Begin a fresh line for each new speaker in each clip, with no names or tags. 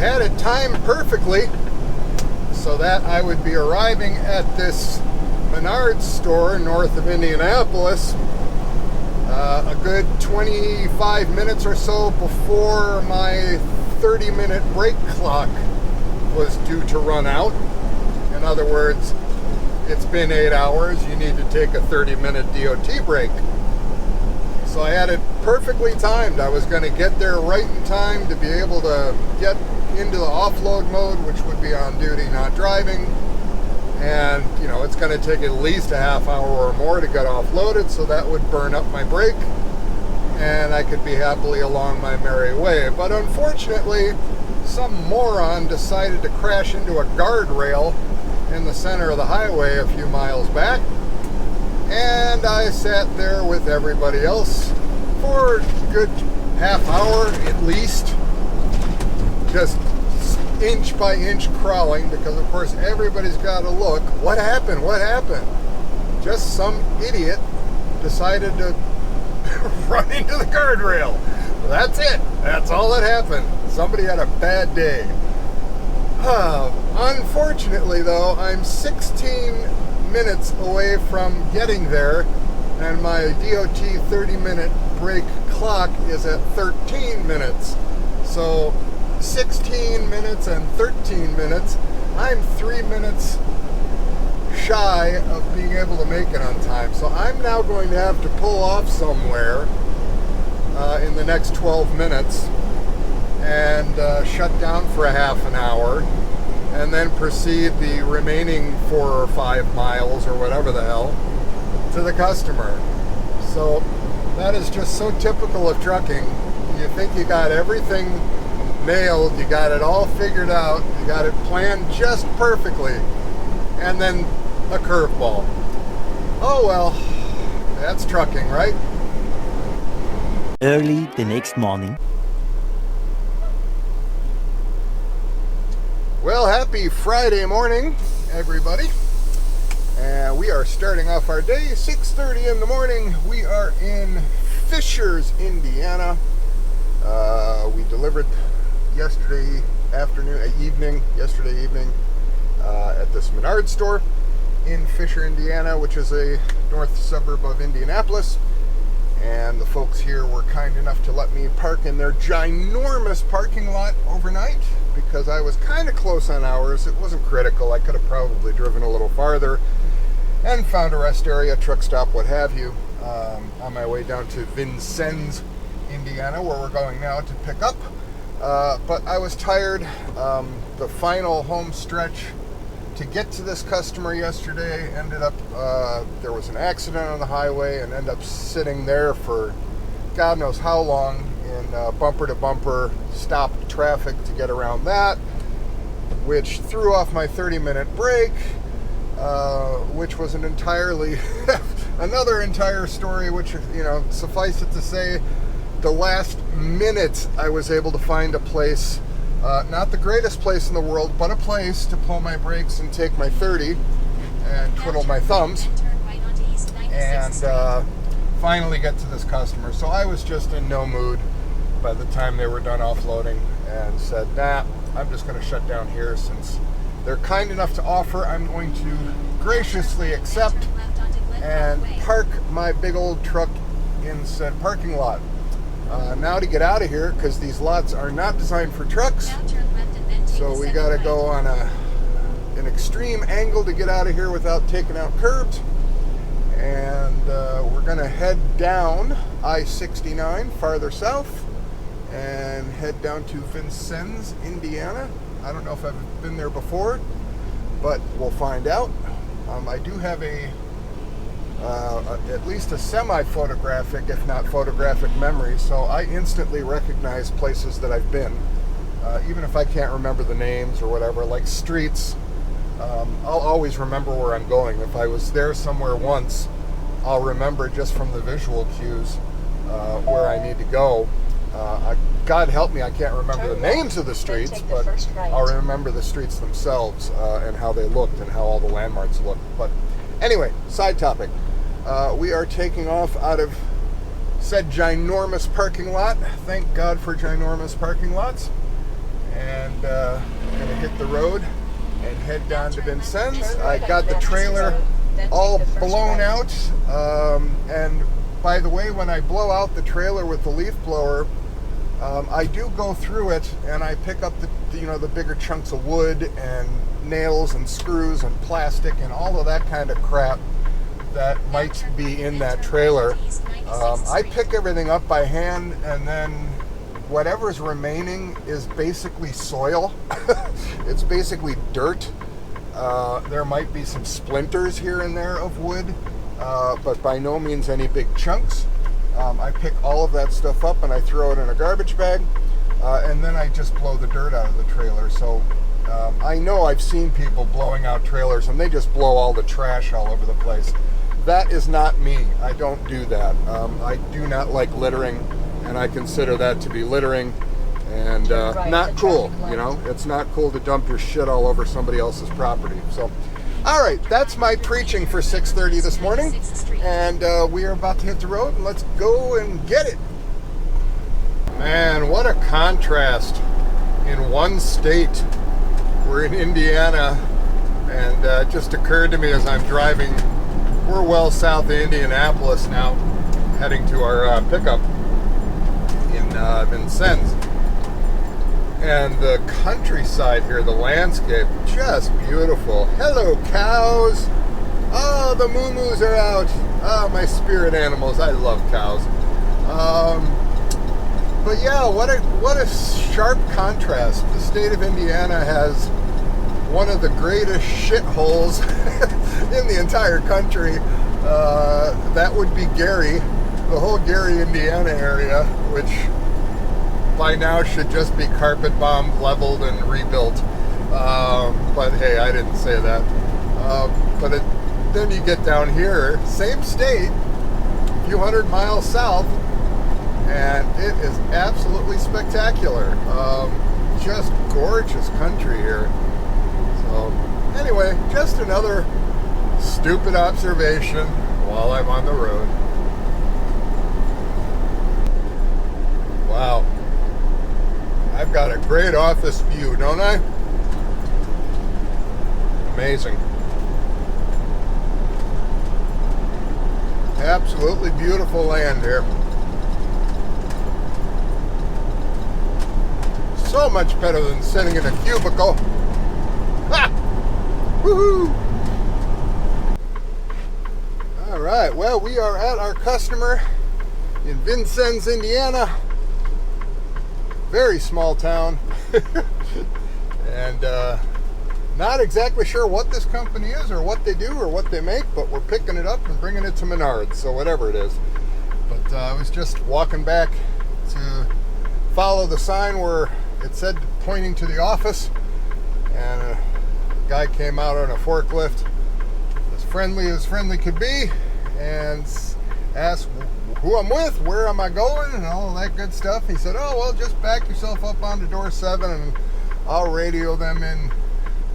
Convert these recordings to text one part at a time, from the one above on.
had it timed perfectly so that I would be arriving at this Menards store north of Indianapolis a good 25 minutes or so before my 30-minute break clock was due to run out. In other words, it's been 8 hours, you need to take a 30-minute DOT break. So I had it perfectly timed. I was going to get there right in time to be able to get into the offload mode, which would be on duty, not driving. And, you know, it's going to take at least a half hour or more to get offloaded, so that would burn up my brake, and I could be happily along my merry way. But unfortunately, some moron decided to crash into a guardrail in the center of the highway a few miles back, and I sat there with everybody else for a good half hour at least, just inch by inch crawling, because of course everybody's got to look. What happened? What happened? Just some idiot decided to run into the guardrail. That's it. That's all that happened. Somebody had a bad day. Unfortunately, though, I'm 16 minutes away from getting there, and my DOT 30-minute break clock is at 13 minutes. So 16 minutes and 13 minutes, I'm 3 minutes shy of being able to make it on time. So I'm now going to have to pull off somewhere in the next 12 minutes and shut down for a half an hour, and then proceed the remaining 4 or 5 miles or whatever the hell to the customer. So that is just so typical of trucking. You think you got everything nailed, you got it all figured out, you got it planned just perfectly, and then a curveball. Oh well, that's trucking, right?
Early the next morning.
Well, happy Friday morning, everybody. And we are starting off our day, 6:30 in the morning. We are in Fishers, Indiana. We delivered yesterday evening at this Menards store in Fisher, Indiana, which is a north suburb of Indianapolis. And the folks here were kind enough to let me park in their ginormous parking lot overnight, because I was kind of close on hours. It wasn't critical. I could have probably driven a little farther and found a rest area, truck stop, what have you, on my way down to Vincennes, Indiana, where we're going now to pick up. But I was tired. The final home stretch to get to this customer yesterday ended up, there was an accident on the highway, and ended up sitting there for God knows how long in bumper to bumper stopped traffic to get around that, which threw off my 30-minute break, which was an entirely another entire story, which, you know, suffice it to say, the last minute I was able to find a place, not the greatest place in the world, but a place to pull my brakes and take my 30 and twiddle my thumbs and finally get to this customer. So I was just in no mood by the time they were done offloading, and said, nah, I'm just going to shut down here. Since they're kind enough to offer, I'm going to graciously accept and park my big old truck in said parking lot. Now to get out of here, because these lots are not designed for trucks, so we got to go on an extreme angle to get out of here without taking out curbs. And we're going to head down I-69 farther south and head down to Vincennes, Indiana. I don't know if I've been there before, but we'll find out. I do have at least a semi-photographic, if not photographic memory, so I instantly recognize places that I've been, even if I can't remember the names or whatever, like streets. I'll always remember where I'm going. If I was there somewhere once, I'll remember just from the visual cues where I need to go. God help me, I can't remember the names of the streets, but I'll remember the streets themselves and how they looked and how all the landmarks looked. But anyway, side topic. We are taking off out of said ginormous parking lot. Thank God for ginormous parking lots. and I'm gonna hit the road and head down to Vincennes. I got the trailer all blown out, and by the way, when I blow out the trailer with the leaf blower, I do go through it and I pick up the bigger chunks of wood and nails and screws and plastic and all of that kind of crap that might be in that trailer. I pick everything up by hand, and then whatever's remaining is basically soil. It's basically dirt. There might be some splinters here and there of wood, but by no means any big chunks. I pick all of that stuff up and I throw it in a garbage bag, and then I just blow the dirt out of the trailer. So I know I've seen people blowing out trailers and they just blow all the trash all over the place. That is not me. I don't do that. I do not like littering, and I consider that to be littering and not cool. You know, it's not cool to dump your shit all over somebody else's property. So, all right, that's my preaching for 6:30 this morning, and we are about to hit the road, and let's go and get it. Man, what a contrast in one state. We're in Indiana, and it just occurred to me as I'm driving. We're well south of Indianapolis now, heading to our pickup in Vincennes. And the countryside here, the landscape, just beautiful. Hello, cows. Oh, the moo-moos are out. Oh, my spirit animals. I love cows. But yeah, what a sharp contrast. The state of Indiana has one of the greatest shitholes in the entire country. That would be Gary, the whole Gary, Indiana area, which by now should just be carpet bombed, leveled, and rebuilt. But hey, I didn't say that. Then you get down here, same state, a few hundred miles south, and it is absolutely spectacular. Just gorgeous country here. So anyway, just another stupid observation while I'm on the road. Wow. I've got a great office view, don't I? Amazing. Absolutely beautiful land here. So much better than sitting in a cubicle. Ha! Woohoo! All right, well, we are at our customer in Vincennes, Indiana. Very small town. And not exactly sure what this company is or what they do or what they make, but we're picking it up and bringing it to Menards, so whatever it is. But I was just walking back to follow the sign where it said pointing to the office, and a guy came out on a forklift as friendly could be and asked who I'm with, where am I going, and all that good stuff. He said, oh, well, just back yourself up onto door 7 and I'll radio them in,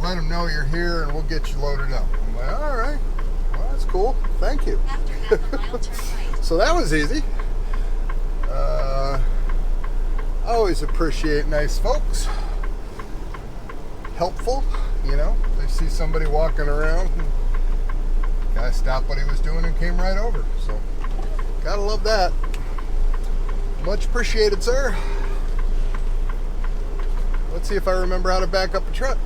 let them know you're here, and we'll get you loaded up. I'm like, all right, well, that's cool, thank you. So that was easy. I always appreciate nice folks. Helpful, you know. They see somebody walking around, and the guy stopped what he was doing and came right over. So, gotta love that. Much appreciated, sir. Let's see if I remember how to back up a truck.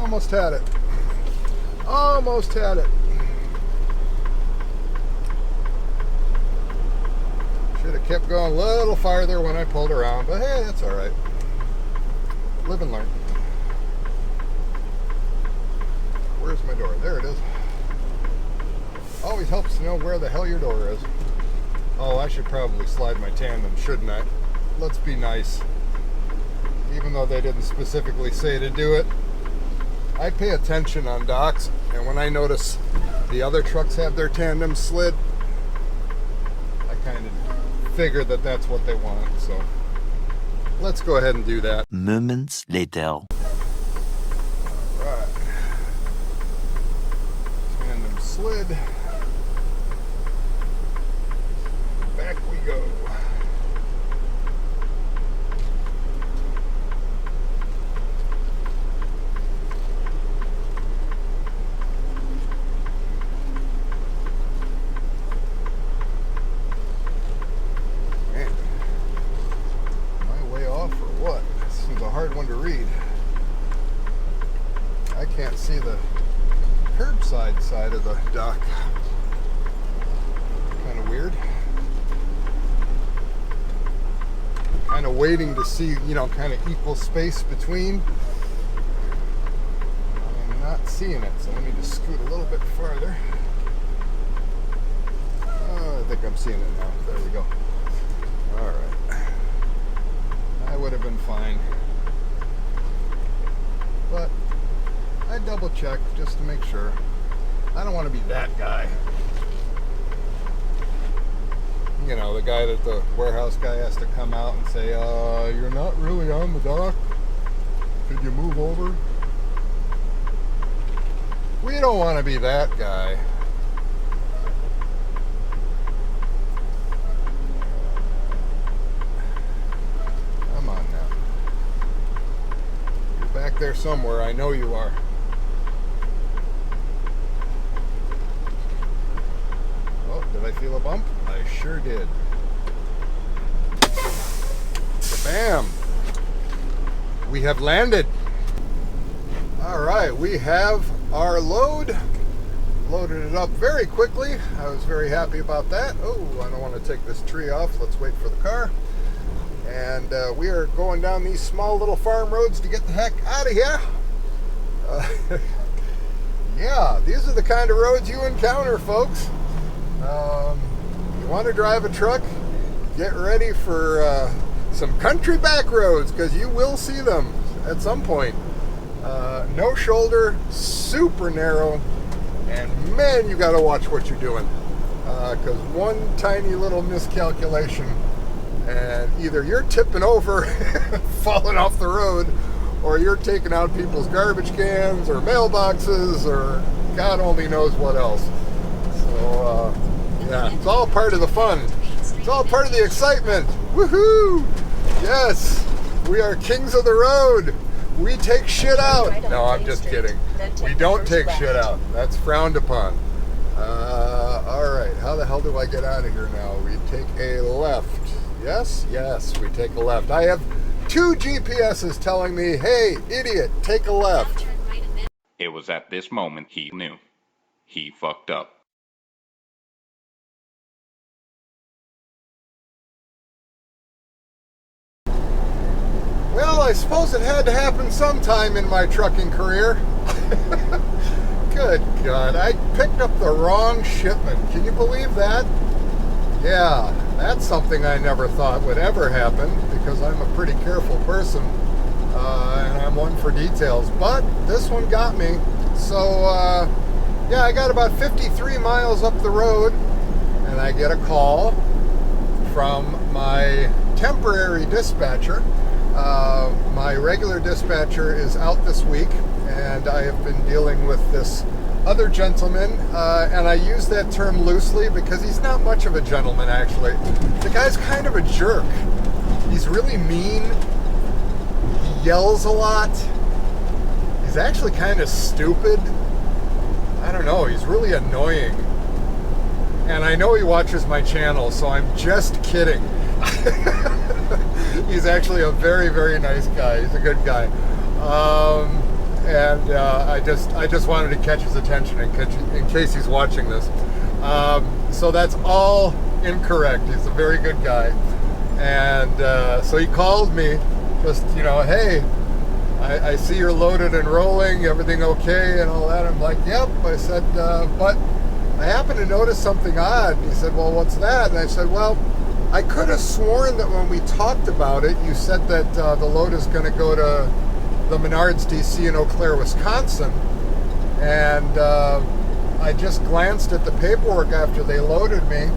Almost had it. Almost had it. Should have kept going a little farther when I pulled around, but hey, that's all right. Live and learn. Where's my door? There it is. Always helps to know where the hell your door is. Oh, I should probably slide my tandem, shouldn't I? Let's be nice. Even though they didn't specifically say to do it. I pay attention on docks, and when I notice the other trucks have their tandems slid, I kind of figure that that's what they want. So let's go ahead and do that.
Moments later.
All slid. Back we go. Man, am I way off or what? This is a hard one to read. I can't see the curbside side of the dock. Kind of weird. Kind of waiting to see, you know, kind of equal space between. I'm not seeing it, so let me just scoot a little bit farther. Oh, I think I'm seeing it now. There we go. All right. I would have been fine. But I double check just to make sure. I don't want to be that guy. You know, the guy that the warehouse guy has to come out and say, you're not really on the dock. Could you move over? We don't want to be that guy. Come on now. You're back there somewhere. I know you are. Oh, did I feel a bump? I sure did. Bam! We have landed. All right, we have our load. Loaded it up very quickly. I was very happy about that. Oh, I don't want to take this tree off. Let's wait for the car. And we are going down these small little farm roads to get the heck out of here. Yeah, these are the kind of roads you encounter, folks. You want to drive a truck, get ready for some country back roads, because you will see them at some point. No shoulder, super narrow, and man, you got to watch what you're doing, because one tiny little miscalculation and either you're tipping over falling off the road, or you're taking out people's garbage cans or mailboxes or God only knows what else. So yeah, it's all part of the fun. It's all part of the excitement. Woohoo! Yes, we are kings of the road. We take shit out. No, I'm just kidding. We don't take shit out. That's frowned upon. All right, how the hell do I get out of here now? We take a left. Yes, yes, we take a left. I have 2 GPSs telling me, hey, idiot, take a left.
It was at this moment he knew. He fucked up.
Well, I suppose it had to happen sometime in my trucking career. Good God, I picked up the wrong shipment. Can you believe that? Yeah, that's something I never thought would ever happen, because I'm a pretty careful person, and I'm one for details. But this one got me. So, yeah, I got about 53 miles up the road, and I get a call from my temporary dispatcher. My regular dispatcher is out this week, and I have been dealing with this other gentleman, and I use that term loosely because he's not much of a gentleman, actually. The guy's kind of a jerk. He's really mean. He yells a lot. He's actually kind of stupid. I don't know, he's really annoying. And I know he watches my channel, so I'm just kidding. He's actually a very, very nice guy. He's a good guy. And I just wanted to catch his attention in case he's watching this. So that's all incorrect. He's a very good guy. And so he called me, just, you know, hey, I see you're loaded and rolling, everything okay and all that. I'm like, yep. I said, but I happen to notice something odd. And he said, well, what's that? And I said, well, I could have sworn that when we talked about it, you said that the load is going to go to the Menards DC in Eau Claire, Wisconsin. And I just glanced at the paperwork after they loaded me,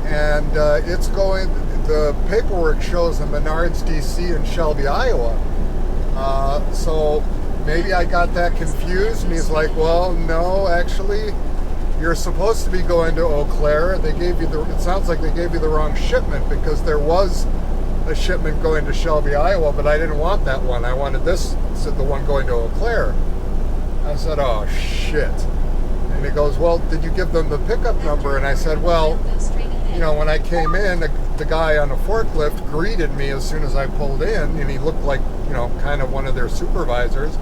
and it's going, the paperwork shows a Menards DC in Shelby, Iowa. So maybe I got that confused, and he's like, well, no, actually, you're supposed to be going to Eau Claire. They gave you it sounds like they gave you the wrong shipment, because there was a shipment going to Shelby, Iowa, but I didn't want that one. I wanted this, said the one going to Eau Claire. I said, oh shit. And he goes, well, did you give them the pickup number? And I said, well, you know, when I came in, the guy on the forklift greeted me as soon as I pulled in, and he looked like, you know, kind of one of their supervisors.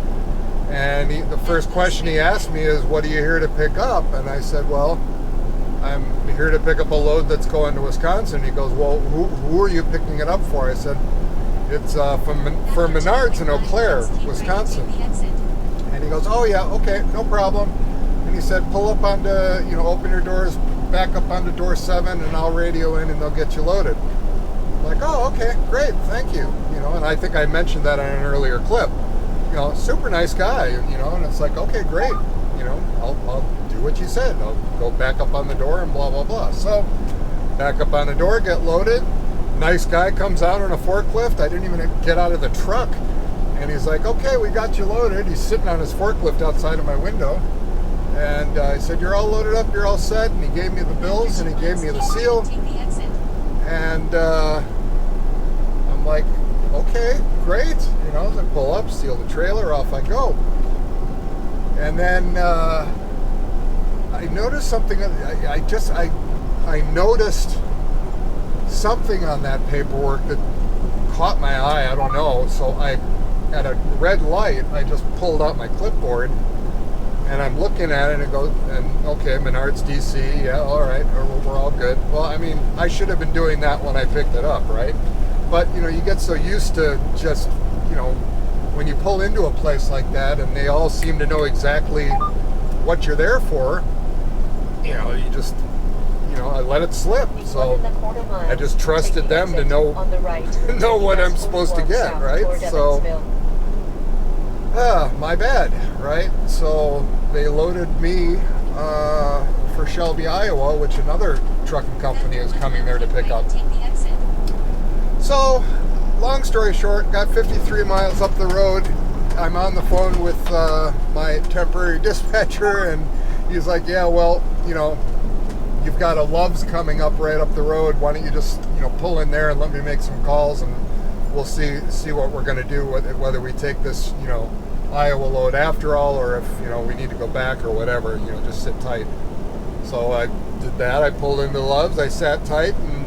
And the first question he asked me is, what are you here to pick up? And I said, well, I'm here to pick up a load that's going to Wisconsin. He goes, well, who are you picking it up for? I said, it's for Menards in Eau Claire, Wisconsin. And he goes, oh yeah, okay, no problem. And he said, pull up onto, you know, open your doors, back up onto door 7, and I'll radio in and they'll get you loaded. I'm like, oh, okay, great, thank you. You know, and I think I mentioned that on an earlier clip. You know, super nice guy, you know, and it's like, okay, great. You know, I'll do what you said. I'll go back up on the door and blah, blah, blah. So, back up on the door, get loaded. Nice guy comes out on a forklift. I didn't even get out of the truck. And he's like, okay, we got you loaded. He's sitting on his forklift outside of my window. And I said, you're all loaded up, you're all set. And he gave me the bills and he gave me the seal. And I'm like, okay, great. You know, I pull up, seal the trailer, off I go. And then I noticed something. I noticed something on that paperwork that caught my eye. I don't know. So at a red light, I just pulled out my clipboard and I'm looking at it and it goes, and okay, Menards DC, yeah, all right, we're all good. Well, I mean, I should have been doing that when I picked it up, right? But, you know, you get so used to just, you know, when you pull into a place like that and they all seem to know exactly what you're there for, you know, you just, you know, I let it slip. So I just trusted them to know, know what I'm supposed to get, right? So, my bad, right? So they loaded me for Shelby, Iowa, which another trucking company is coming there to pick up. So, long story short, got 53 miles up the road. I'm on the phone with my temporary dispatcher, and he's like, yeah, well, you know, you've got a Love's coming up right up the road. Why don't you just, you know, pull in there and let me make some calls, and we'll see what we're going to do, whether we take this, you know, Iowa load after all, or if, you know, we need to go back or whatever, you know, just sit tight. So I did that. I pulled into Love's. I sat tight, and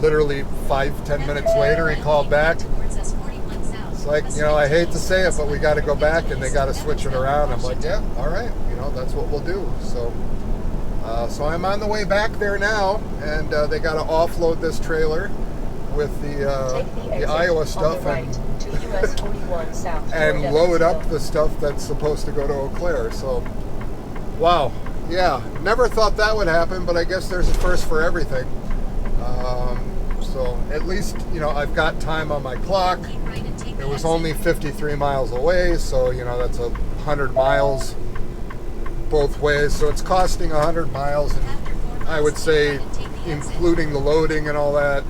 literally 5-10 minutes later, he called back. It's like, you know, I hate to say it, but we got to go back and they got to switch it around. I'm like, yeah, all right, you know, that's what we'll do. So, so I'm on the way back there now, and they got to offload this trailer with the Iowa stuff and load up the stuff that's supposed to go to Eau Claire. So, wow, yeah, never thought that would happen, but I guess there's a first for everything. So at least, you know, I've got time on my clock. It was only 53 miles away, so, you know, that's 100 miles both ways. So it's costing 100 miles, and I would say, including the loading and all that,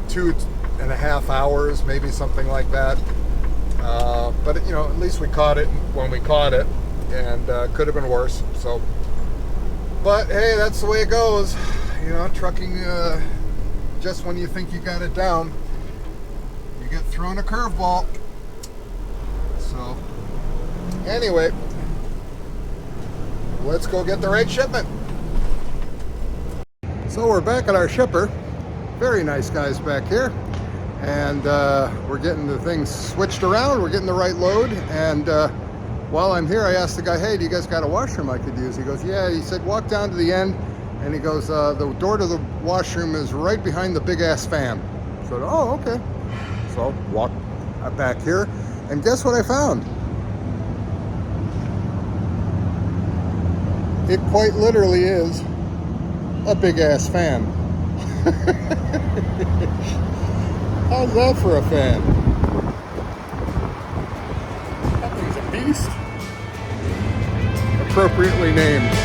2.5 hours, maybe something like that. But, you know, at least we caught it when we caught it, and could have been worse. So, but hey, that's the way it goes. You know, trucking, just when you think you got it down, you get thrown a curveball. So, anyway, let's go get the right shipment. So we're back at our shipper. Very nice guys back here. And we're getting the things switched around. We're getting the right load. And while I'm here, I asked the guy, hey, do you guys got a washroom I could use? He goes, yeah. He said, walk down to the end. And he goes, the door to the washroom is right behind the big ass fan. I said, oh, okay. So walk back here, and guess what I found? It quite literally is a big ass fan. How's that for a fan? That thing's a beast. Appropriately named.